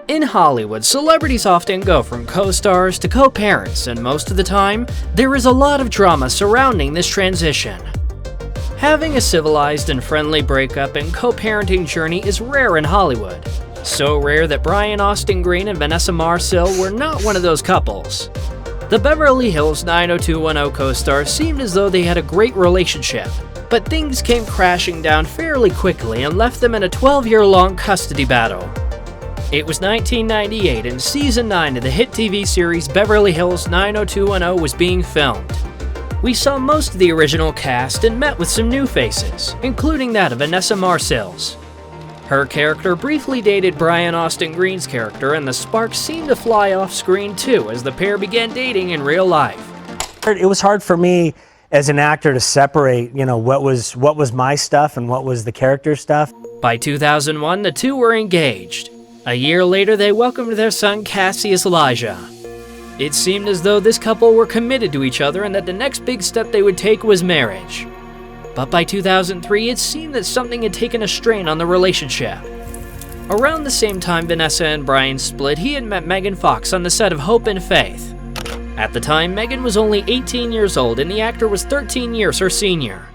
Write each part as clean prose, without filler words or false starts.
In Hollywood, celebrities often go from co-stars to co-parents, and most of the time, there is a lot of drama surrounding this transition. Having a civilized and friendly breakup and co-parenting journey is rare in Hollywood. So rare that Austin Green and Vanessa Marcil were not one of those couples. The Beverly Hills 90210 co-stars seemed as though they had a great relationship, but things came crashing down fairly quickly and left them in a 12-year-long custody battle. It was 1998 and Season 9 of the hit TV series Beverly Hills 90210 was being filmed. We saw most of the original cast and met with some new faces, including that of Vanessa Marcil's. Her character briefly dated Austin Green's character, and the sparks seemed to fly off screen too as the pair began dating in real life. It was hard for me as an actor to separate, what was my stuff and what was the character stuff. By 2001, the two were engaged. A year later, they welcomed their son Cassius Elijah. It seemed as though this couple were committed to each other and that the next big step they would take was marriage. But by 2003, it seemed that something had taken a strain on the relationship. Around the same time Vanessa and Brian split, he had met Megan Fox on the set of Hope and Faith. At the time, Megan was only 18 years old and the actor was 13 years her senior.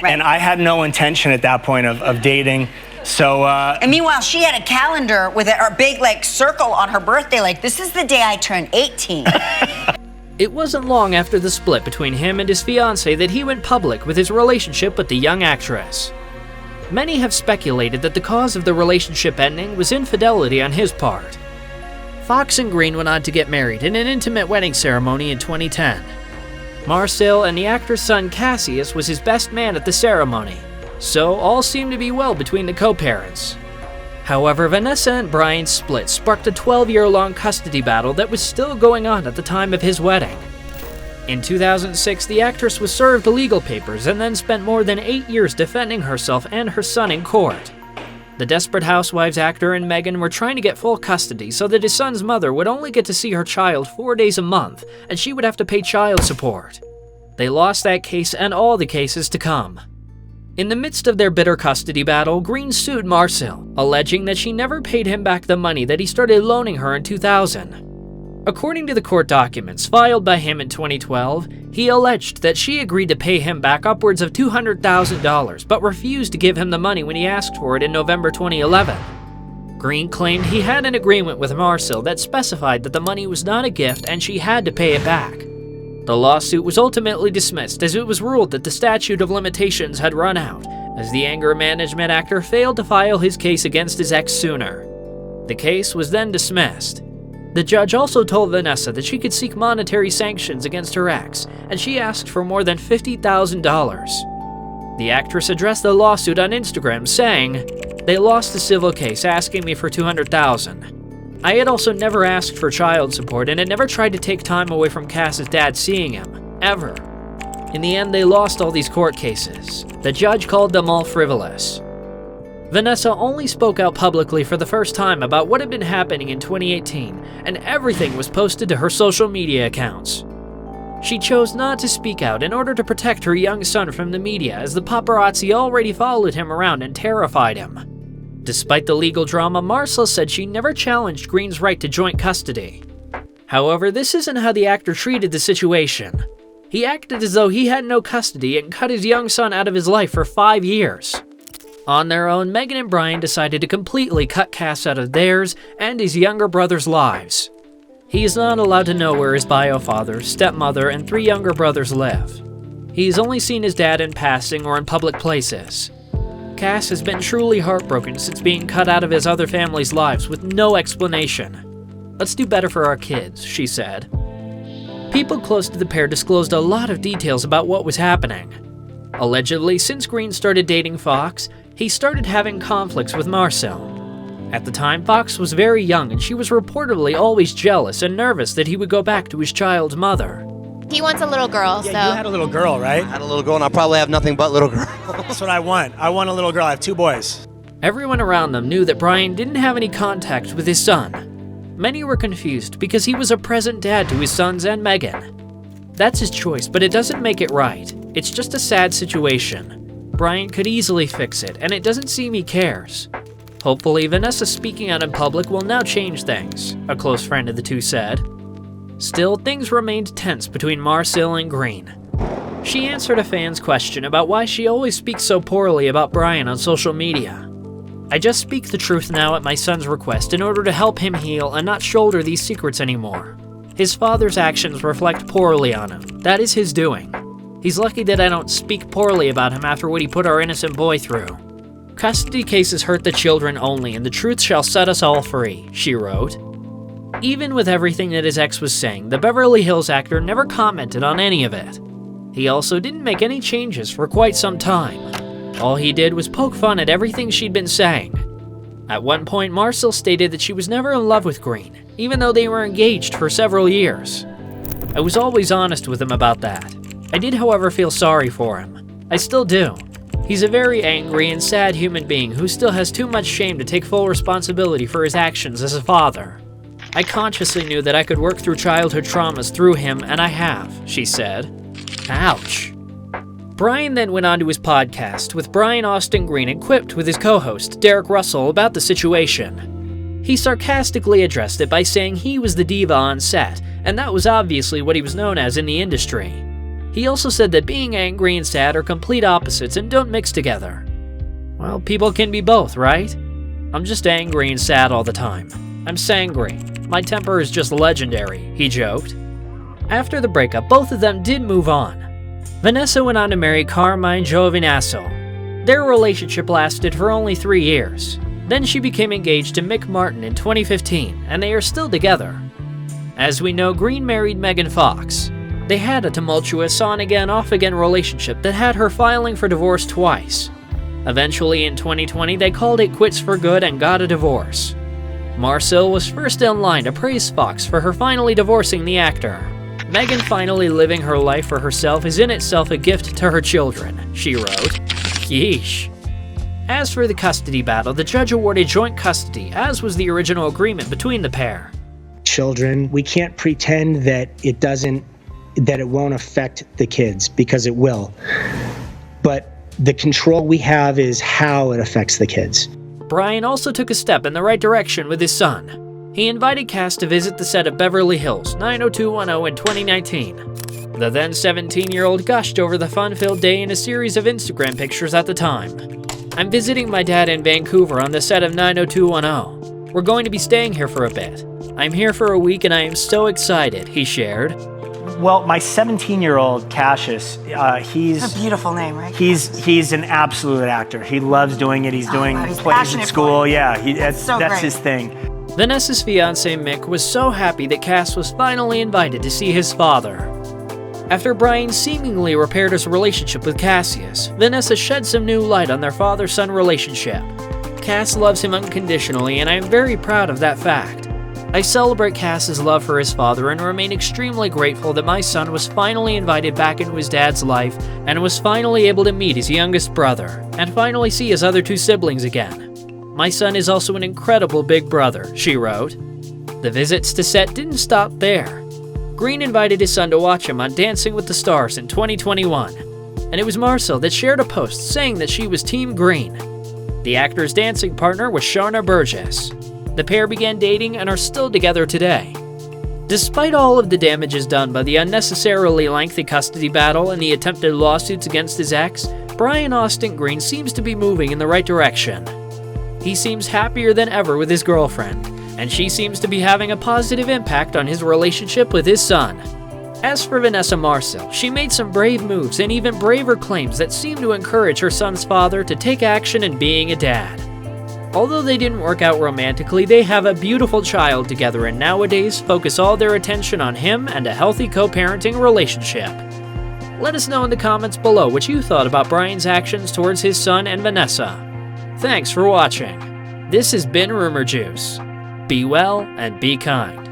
And I had no intention at that point of dating. So, And meanwhile, she had a calendar with a big, circle on her birthday, this is the day I turn 18. It wasn't long after the split between him and his fiancée that he went public with his relationship with the young actress. Many have speculated that the cause of the relationship ending was infidelity on his part. Fox and Green went on to get married in an intimate wedding ceremony in 2010. Marcil and the actor's son Cassius was his best man at the ceremony. So all seemed to be well between the co-parents. However, Vanessa and Brian's split sparked a 12-year-long custody battle that was still going on at the time of his wedding. In 2006, the actress was served legal papers and then spent more than 8 years defending herself and her son in court. The desperate Housewives actor and Megan were trying to get full custody so that his son's mother would only get to see her child 4 days a month and she would have to pay child support. They lost that case and all the cases to come. In the midst of their bitter custody battle, Green sued Marcil, alleging that she never paid him back the money that he started loaning her in 2000. According to the court documents filed by him in 2012, he alleged that she agreed to pay him back upwards of $200,000 but refused to give him the money when he asked for it in November 2011. Green claimed he had an agreement with Marcil that specified that the money was not a gift and she had to pay it back. The lawsuit was ultimately dismissed as it was ruled that the statute of limitations had run out, as the anger management actor failed to file his case against his ex sooner. The case was then dismissed. The judge also told Vanessa that she could seek monetary sanctions against her ex, and she asked for more than $50,000. The actress addressed the lawsuit on Instagram, saying, "They lost the civil case asking me for $200,000. I had also never asked for child support and had never tried to take time away from Cass's dad seeing him, ever. In the end, they lost all these court cases. The judge called them all frivolous." Vanessa only spoke out publicly for the first time about what had been happening in 2018, and everything was posted to her social media accounts. She chose not to speak out in order to protect her young son from the media, as the paparazzi already followed him around and terrified him. Despite the legal drama, Marcil said she never challenged Green's right to joint custody. However, this isn't how the actor treated the situation. He acted as though he had no custody and cut his young son out of his life for 5 years. On their own, Megan and Brian decided to completely cut Cass out of theirs and his younger brother's lives. He is not allowed to know where his bio father, stepmother, and 3 younger brothers live. He's only seen his dad in passing or in public places. Cass has been truly heartbroken since being cut out of his other family's lives with no explanation. "Let's do better for our kids," she said. People close to the pair disclosed a lot of details about what was happening. Allegedly, since Green started dating Fox, he started having conflicts with Marcil. At the time, Fox was very young and she was reportedly always jealous and nervous that he would go back to his child's mother. He wants a little girl, Yeah, so... you had a little girl, right? I had a little girl and I'll probably have nothing but little girls. That's what I want. I want a little girl. I have 2 boys. Everyone around them knew that Brian didn't have any contact with his son. Many were confused because he was a present dad to his sons and Megan. That's his choice, but it doesn't make it right. It's just a sad situation. Brian could easily fix it, and it doesn't seem he cares. Hopefully, Vanessa speaking out in public will now change things, a close friend of the two said. Still, things remained tense between Marcil and Green. She answered a fan's question about why she always speaks so poorly about Brian on social media. I just speak the truth now at my son's request in order to help him heal and not shoulder these secrets anymore. His father's actions reflect poorly on him. That is his doing. He's lucky that I don't speak poorly about him after what he put our innocent boy through. Custody cases hurt the children only, and the truth shall set us all free, she wrote. Even with everything that his ex was saying, the Beverly Hills actor never commented on any of it. He also didn't make any changes for quite some time. All he did was poke fun at everything she'd been saying. At one point, Marcil stated that she was never in love with Green, even though they were engaged for several years. I was always honest with him about that. I did, however, feel sorry for him. I still do. He's a very angry and sad human being who still has too much shame to take full responsibility for his actions as a father. I consciously knew that I could work through childhood traumas through him, and I have, she said. Ouch. Brian then went on to his podcast with Austin Green and quipped with his co-host, Derek Russell, about the situation. He sarcastically addressed it by saying he was the diva on set, and that was obviously what he was known as in the industry. He also said that being angry and sad are complete opposites and don't mix together. Well, people can be both, right? I'm just angry and sad all the time. I'm sangry. My temper is just legendary, he joked. After the breakup, both of them did move on. Vanessa went on to marry Carmine Giovinazzo. Their relationship lasted for only 3 years. Then she became engaged to Mick Martin in 2015, and they are still together. As we know, Green married Megan Fox. They had a tumultuous on-again, off-again relationship that had her filing for divorce twice. Eventually, in 2020, they called it quits for good and got a divorce. Marcil was first in line to praise Fox for her finally divorcing the actor. Megan finally living her life for herself is in itself a gift to her children, she wrote. Yeesh. As for the custody battle, the judge awarded joint custody, as was the original agreement between the pair. Children, we can't pretend that it won't affect the kids, because it will. But the control we have is how it affects the kids. Brian also took a step in the right direction with his son. He invited Cass to visit the set of Beverly Hills 90210 in 2019. The then 17-year-old gushed over the fun-filled day in a series of Instagram pictures at the time. I'm visiting my dad in Vancouver on the set of 90210. We're going to be staying here for a bit. I'm here for a week and I am so excited, he shared. Well, my 17-year-old Cassius, he's It's a beautiful name, right? he's an absolute actor. He loves doing it. He's doing wow, he's plays passionate at school. for it. Yeah, That's that's great. his thing. Vanessa's fiancé Mick was so happy that Cass was finally invited to see his father. After Brian seemingly repaired his relationship with Cassius, Vanessa shed some new light on their father-son relationship. Cass loves him unconditionally, and I am very proud of that fact. I celebrate Cass's love for his father and remain extremely grateful that my son was finally invited back into his dad's life and was finally able to meet his youngest brother and finally see his other 2 siblings again. My son is also an incredible big brother, she wrote. The visits to set didn't stop there. Green invited his son to watch him on Dancing with the Stars in 2021, and it was Marcil that shared a post saying that she was Team Green. The actor's dancing partner was Sharna Burgess. The pair began dating and are still together today. Despite all of the damages done by the unnecessarily lengthy custody battle and the attempted lawsuits against his ex, Austin Green seems to be moving in the right direction. He seems happier than ever with his girlfriend, and she seems to be having a positive impact on his relationship with his son. As for Vanessa Marcil, she made some brave moves and even braver claims that seem to encourage her son's father to take action in being a dad. Although they didn't work out romantically, they have a beautiful child together and nowadays focus all their attention on him and a healthy co-parenting relationship. Let us know in the comments below what you thought about Brian's actions towards his son and Vanessa. Thanks for watching. This has been Rumour Juice. Be well and be kind.